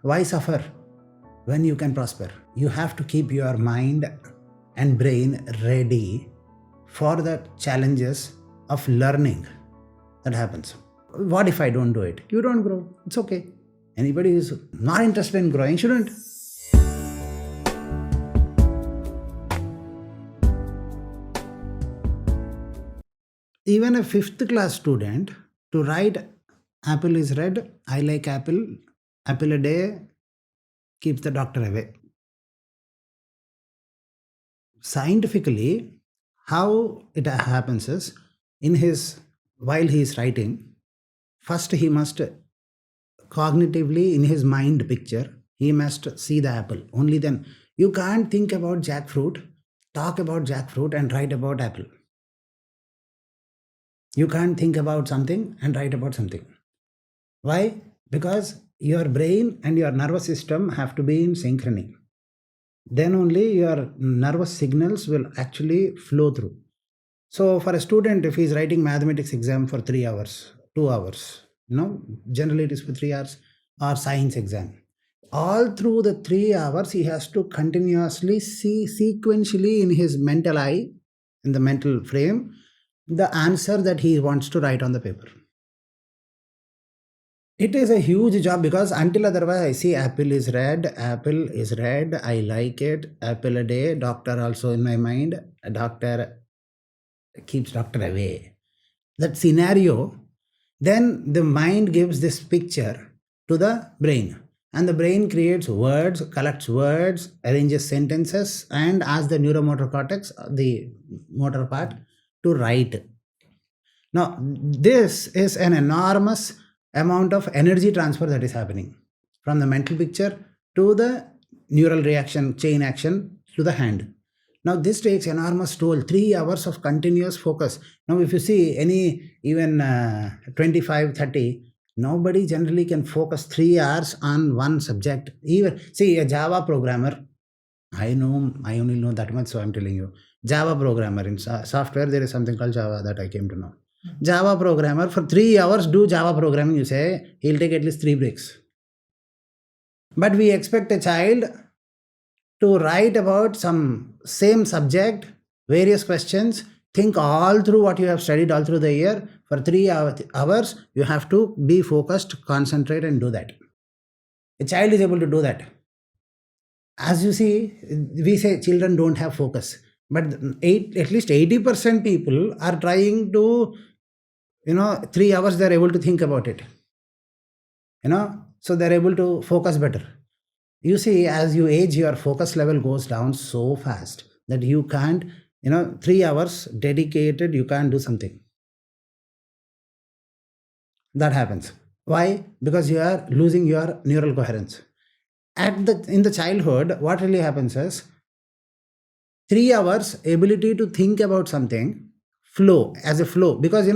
Why suffer when you can prosper? You have to keep your mind and brain ready for the challenges of learning that happens. What if I don't do it? You don't grow. It's okay. Anybody who's not interested in growing shouldn't. Even a 5th class student to write apple is red, I like apple a day keeps the doctor away. Scientifically, how it happens is, while he is writing, first he must cognitively in his mind picture, he must see the apple. Only then. You can't think about jackfruit, talk about jackfruit and write about apple. You can't think about something and write about something. Why? Because your brain and your nervous system have to be in synchrony. Then only your nervous signals will actually flow through. So for a student, if he's writing mathematics exam for 3 hours, 2 hours, generally it is for 3 hours, or science exam, all through the 3 hours, he has to continuously see sequentially in his mental eye, in the mental frame, the answer that he wants to write on the paper. It is a huge job, because until otherwise I see apple is red, I like it, apple a day, doctor also in my mind, a doctor keeps doctor away. That scenario, then the mind gives this picture to the brain. And the brain creates words, collects words, arranges sentences, and asks the neuromotor cortex, the motor part, to write. Now, this is an enormous amount of energy transfer that is happening from the mental picture to the neural reaction, chain action to the hand. Now, this takes enormous toll, 3 hours of continuous focus. Now, if you see even 25, 30, nobody generally can focus 3 hours on one subject. Even, see, a Java programmer, I only know that much, so I'm telling you. Java programmer, in software, there is something called Java that I came to know. Java programmer, for 3 hours do Java programming, you say, he'll take at least 3 breaks. But we expect a child to write about some same subject, various questions, think all through what you have studied all through the year. For 3 hours, you have to be focused, concentrate and do that. A child is able to do that. As you see, we say children don't have focus. But at least 80% people are trying to, 3 hours they're able to think about it. So they're able to focus better. You see, as you age, your focus level goes down so fast that you can't, 3 hours dedicated, you can't do something. That happens. Why? Because you are losing your neural coherence. In the childhood, what really happens is 3 hours ability to think about something flow as a flow. Because,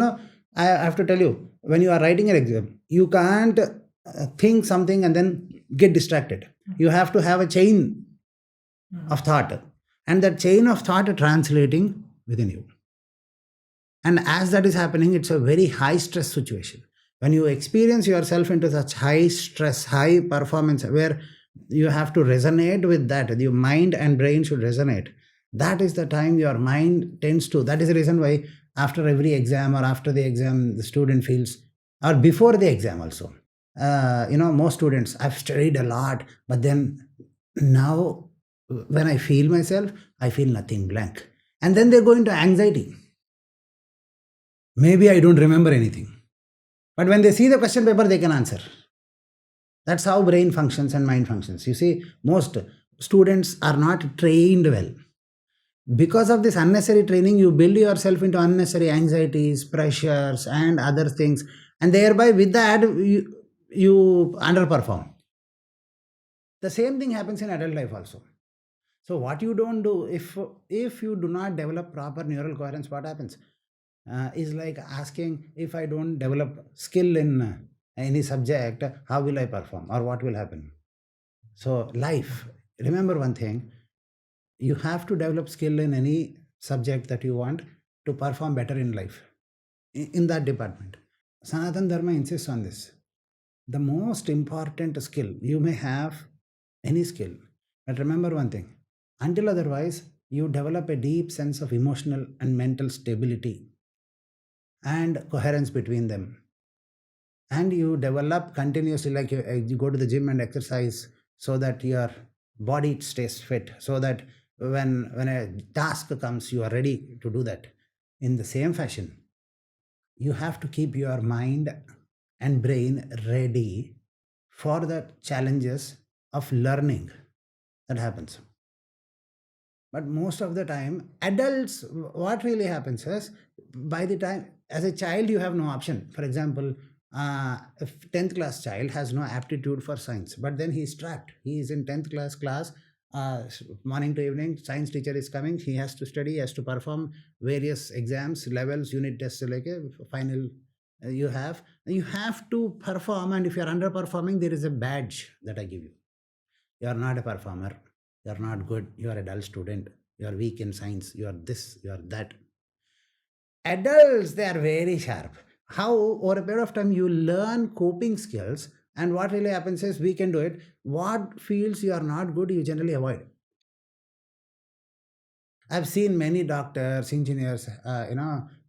I have to tell you, when you are writing an exam, you can't think something and then get distracted. You have to have a chain of thought, and that chain of thought translating within you. And as that is happening, it's a very high stress situation. When you experience yourself into such high stress, high performance, where you have to resonate with that, your mind and brain should resonate. That is the time your mind tends to. That is the reason why after every exam or after the exam, the student feels, or before the exam also, most students, I've studied a lot, but then now when I feel myself, I feel nothing, blank. And then they go into anxiety. Maybe I don't remember anything. But when they see the question paper, they can answer. That's how brain functions and mind functions. You see, most students are not trained well. Because of this unnecessary training, you build yourself into unnecessary anxieties, pressures, and other things. And thereby, with that, you underperform. The same thing happens in adult life also. So what you don't do, if you do not develop proper neural coherence, what happens? Is like asking, if I don't develop skill in any subject, how will I perform, or what will happen? So life, remember one thing, you have to develop skill in any subject that you want to perform better in life, in that department. Sanatan Dharma insists on this. The most important skill, you may have any skill, but remember one thing, until otherwise, you develop a deep sense of emotional and mental stability and coherence between them. And you develop continuously, like you go to the gym and exercise so that your body stays fit, so that when a task comes, you are ready to do that. In the same fashion, you have to keep your mind and brain ready for the challenges of learning that happens. But most of the time, adults, what really happens is, by the time, as a child, you have no option. For example, a 10th class child has no aptitude for science, but then he is trapped. He is in 10th class, morning to evening, science teacher is coming, he has to study, he has to perform various exams, levels, unit tests, like a final you have to perform, and if you are underperforming, there is a badge that I give you. You are not a performer. You are not good. You are a dull student. You are weak in science. You are this. You are that. Adults, they are very sharp. How, over a period of time, you learn coping skills, and what really happens is we can do it. What fields you are not good, you generally avoid. I've seen many doctors, engineers,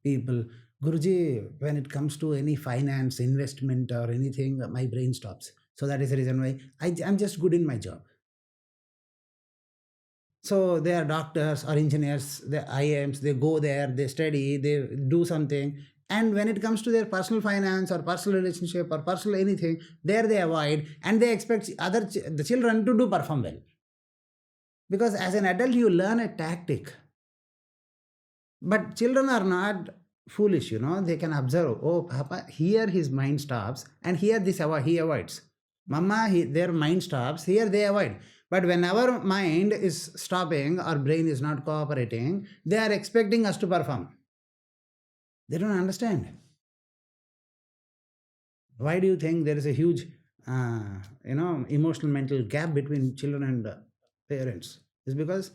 people. Guruji, when it comes to any finance, investment, or anything, my brain stops. So that is the reason why I'm just good in my job. So they are doctors or engineers, the IIMs, they go there, they study, they do something. And when it comes to their personal finance or personal relationship or personal anything, there they avoid, and they expect the children to do perform well. Because as an adult, you learn a tactic. But children are not foolish, they can observe, oh, Papa, here his mind stops, and here he avoids. Mama, their mind stops, here they avoid. But whenever mind is stopping or brain is not cooperating, they are expecting us to perform. They don't understand. Why do you think there is a huge, emotional mental gap between children and parents? It's because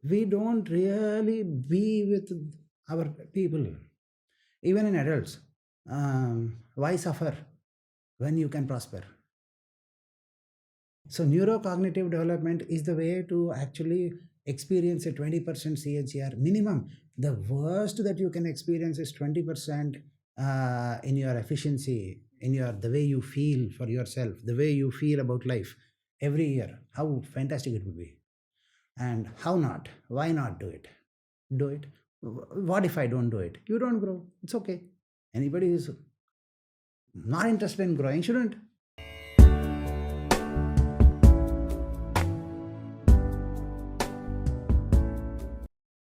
we don't really be with our people. Even in adults, why suffer when you can prosper? So neurocognitive development is the way to actually experience a 20% CHR minimum. The worst that you can experience is 20% in your efficiency, in your the way you feel for yourself, the way you feel about life every year. How fantastic it would be. And how not? Why not do it? Do it. What if I don't do it? You don't grow. It's okay. Anybody who's not interested in growing shouldn't.